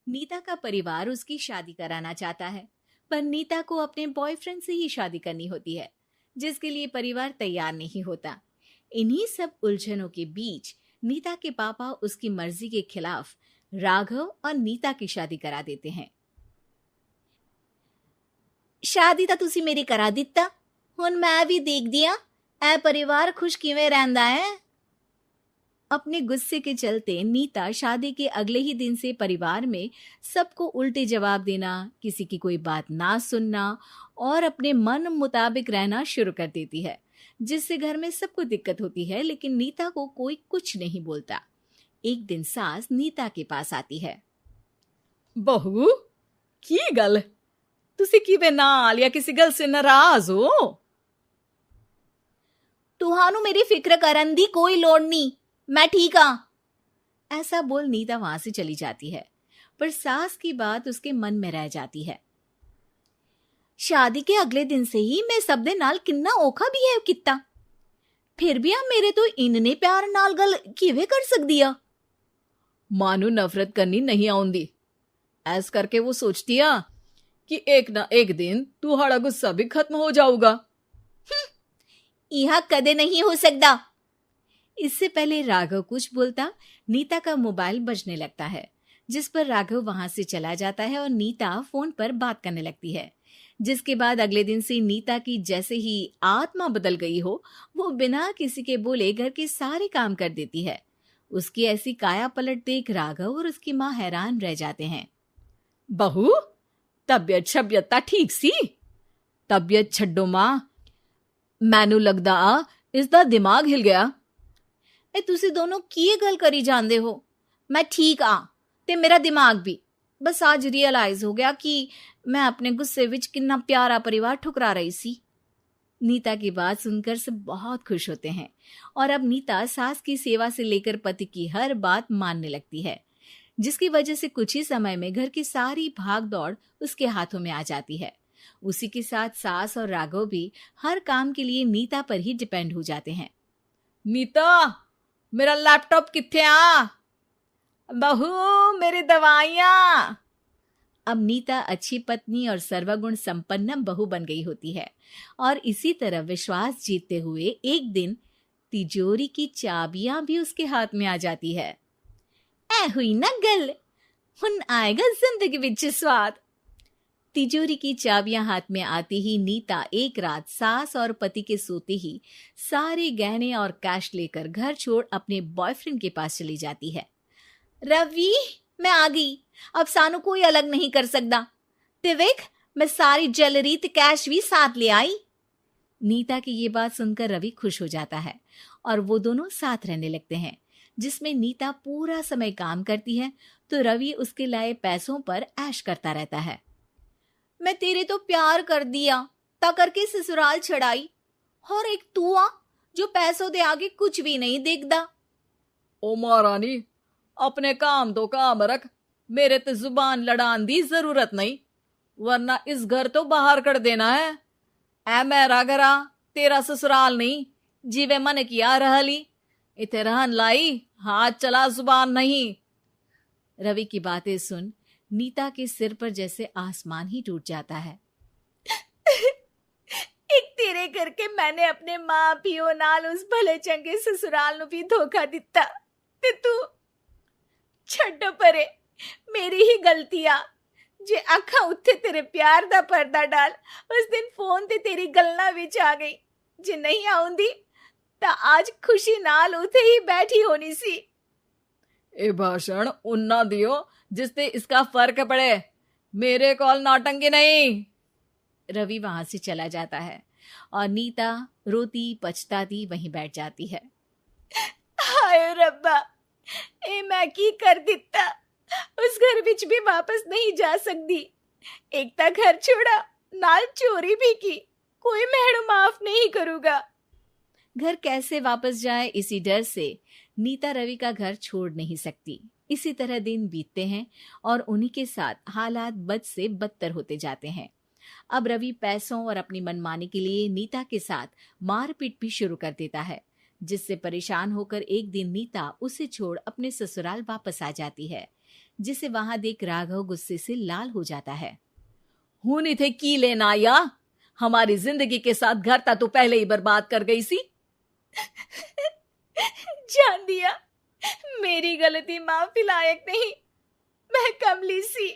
नीता का परिवार उसकी शादी कराना चाहता है, पर नीता को अपने बॉयफ्रेंड से ही शादी करनी होती है, जिसके लिए परिवार तैयार नहीं होता। इन्हीं सब उलझनों के बीच नीता के पापा उसकी मर्जी के खिलाफ राघव और नीता की शादी करा देते हैं। शादी ਤਾਂ ਤੁਸੀਂ ਮੇਰੀ ਕਰਾ ਦਿੱਤਾ, ਹੁਣ मैं भी देख दिया ए परिवार खुश किवें रहंदा है। अपने गुस्से के चलते नीता शादी के अगले ही दिन से परिवार में सबको उल्टे जवाब देना, किसी की कोई बात ना सुनना और अपने मन मुताबिक रहना शुरू कर देती है, जिससे घर में सबको दिक्कत होती है, लेकिन नीता को कोई कुछ नहीं बोलता। एक दिन सास नीता के पास आती है। बहू की गल, तुसी किवें नाल या किसी गल से नाराज हो? तुहानू मेरी फिक्र करन दी कोई लोड़ नहीं, मैं ठीक हाँ। ऐसा बोल नीता वहां से चली जाती है, पर सास की बात उसके मन में रह जाती है। शादी के अगले दिन से ही मैं सब दे नाल किन्ना औखा बिहेव किता, फिर भी आ मेरे तो इन्ने प्यार नाल गल किवें कर सकदी आ। मानू नफरत करनी नहीं आउंदी, ऐस करके वो सोचती आ कि एक ना एक दिन तुम्हारा गुस्सा भी खत्म हो जाऊगा। यह कदे नहीं हो सकता। इससे पहले राघव कुछ बोलता, नीता का मोबाइल बजने लगता है, जिस पर राघव वहां से चला जाता है और नीता फोन पर बात करने लगती है। जिसके बाद अगले दिन से नीता की जैसे ही आत्मा बदल गई हो, वो बिना किसी के बोले घर के सारे काम कर देती है। उसकी ऐसी काया पलट देख राघव और उसकी माँ हैरान रह जाते हैं। बहू तबियत शबियत ता ठीक सी? तबियत छड्डो मां, मैनू लगदा आ इसदा दिमाग हिल गया। ए तुसी दोनों की गल करी जांदे हो? मैं ठीक आ ते मेरा दिमाग भी। बस आज रियलाइज हो गया कि मैं अपने गुस्से विच कितना प्यारा परिवार ठुकरा रही सी। नीता की बात सुनकर सब बहुत खुश होते हैं और अब नीता सास की सेवा से लेकर पति की हर बात मानने लगती है, जिसकी वजह से कुछ ही समय में घर की सारी भाग दौड़ उसके हाथों में आ जाती है। उसी के साथ सास और राघव भी हर काम के लिए नीता पर ही डिपेंड हो जाते हैं। नीता मेरा लैपटॉप किथे आ? बहू मेरी दवाइयां। अब नीता अच्छी पत्नी और सर्वगुण संपन्न बहू बन गई होती है और इसी तरह विश्वास जीतते हुए एक दिन तिजोरी की चाबियां भी उसके हाथ में आ जाती है। ऐ हुई ना गल, हुन आएगा जिंदगी विच स्वाद। तिजोरी की चाबियां हाथ में आती ही नीता एक रात सास और पति के सोते ही सारे गहने और कैश लेकर घर छोड़ अपने बॉयफ्रेंड के पास चली जाती है। रवि मैं आ गई, अब सानू कोई अलग नहीं कर सकता। ते वेख मैं सारी ज्वेलरी ते कैश भी साथ ले आई। नीता की ये बात सुनकर रवि खुश हो जाता है और वो दोनों साथ रहने लगते हैं, जिसमें नीता पूरा समय काम करती है तो रवि उसके लाए पैसों पर ऐश करता रहता है। मैं तेरे तो प्यार कर दिया ता करके ससुराल छड़ाई, और एक तू आ जो पैसों दे आगे कुछ भी नहीं देखदा। ओ महारानी अपने काम तो काम रख, मेरे ते जुबान लड़ान दी जरूरत नहीं, वरना इस घर तो बाहर कर देना है। ऐ मेरा घरा तेरा ससुराल नहीं, जीवे मन किया रहली इथे रहन लाई, हाथ चला जुबान नहीं। रवि की बातें सुन नीता के सिर पर जैसे आसमान ही टूट जाता है। एक तेरे करके मैंने अपने मां पियो नाल उस भले चंगे ससुराल नु भी धोखा दिता ते तू छड्डो परे, मेरी ही गलती आ जे आखा उत्थे तेरे प्यार दा पर्दा डाल उस दिन फोन ते तेरी गल्ला विच आ गई। जे नहीं आउंदी ता आज खुशी नाल उथे ही बैठी होनी सी। ए भाषण उन्ना दियो जिससे इसका फर्क पड़े, मेरे कॉल नौटंकी नहीं। रवि वहां से चला जाता है और नीता रोती पछताती वहीं बैठ जाती है। हाय रब्बा, ए मैं की कर दिता, उस घर विच भी वापस नहीं जा सकती। एक ता घर छोड़ा, नाल चोरी भी की, कोई मेहणु माफ नहीं करूंगा। घर कैसे वापस जाए इसी डर से नीता रवि का घर छोड़ नहीं सकती। इसी तरह दिन बीतते हैं और उन्हीं के साथ हालात बद से बदतर होते जाते हैं। अब रवि पैसों और अपनी मनमानी के लिए नीता के साथ मारपीट भी शुरू कर देता है, जिससे परेशान होकर एक दिन नीता उसे छोड़ अपने ससुराल वापस आ जाती है। जिसे वहां देख राघव गुस्से से लाल हो जाता है। हूं इथे की लेना या हमारी जिंदगी के साथ घर ता तू पहले ही बर्बाद कर गई सी। जान दिया, मेरी गलती माफी लायक नहीं। मैं कमली सी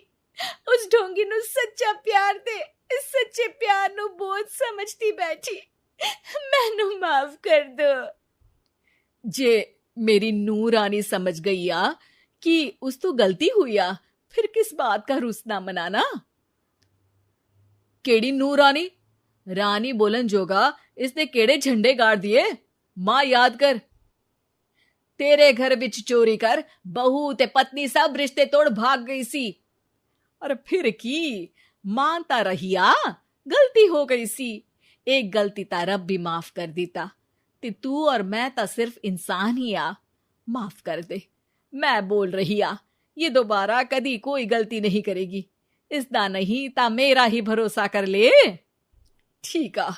उस ढोंगी नु सच्चा प्यार दे इस सच्चे प्यार नु बोझ समझती बैठी। मैनू माफ कर दो। जे मेरी नूं रानी समझ गई आ कि उस तो गलती हुई आ, फिर किस बात का रुसना मनाना। केड़ी नूं रानी? रानी बोलन जोगा इसने केड़े झंडे गाड़ दिए? मां याद कर, तेरे घर विच चोरी कर बहू ते पत्नी सब रिश्ते तोड़ भाग गई सी। और फिर की मानता रहिया, गलती हो गई सी। एक गलती ता रब भी माफ कर दीता ते तू और मैं ता सिर्फ इंसान ही आ। माफ कर दे, मैं बोल रही आ ये दोबारा कदी कोई गलती नहीं करेगी। इसदा नहीं ता मेरा ही भरोसा कर ले। ठीक आ,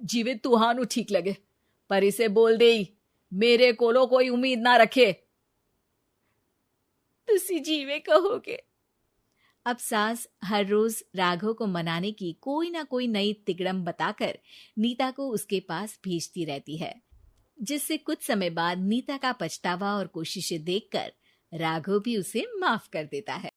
जिवे तुहानू ठीक लगे, पर इसे बोल दे मेरे कोलो कोई उम्मीद ना रखे। तुसी जीवे कहोगे। अब सास हर रोज राघव को मनाने की कोई ना कोई नई तिकड़म बताकर नीता को उसके पास भेजती रहती है, जिससे कुछ समय बाद नीता का पछतावा और कोशिशें देखकर राघव भी उसे माफ कर देता है।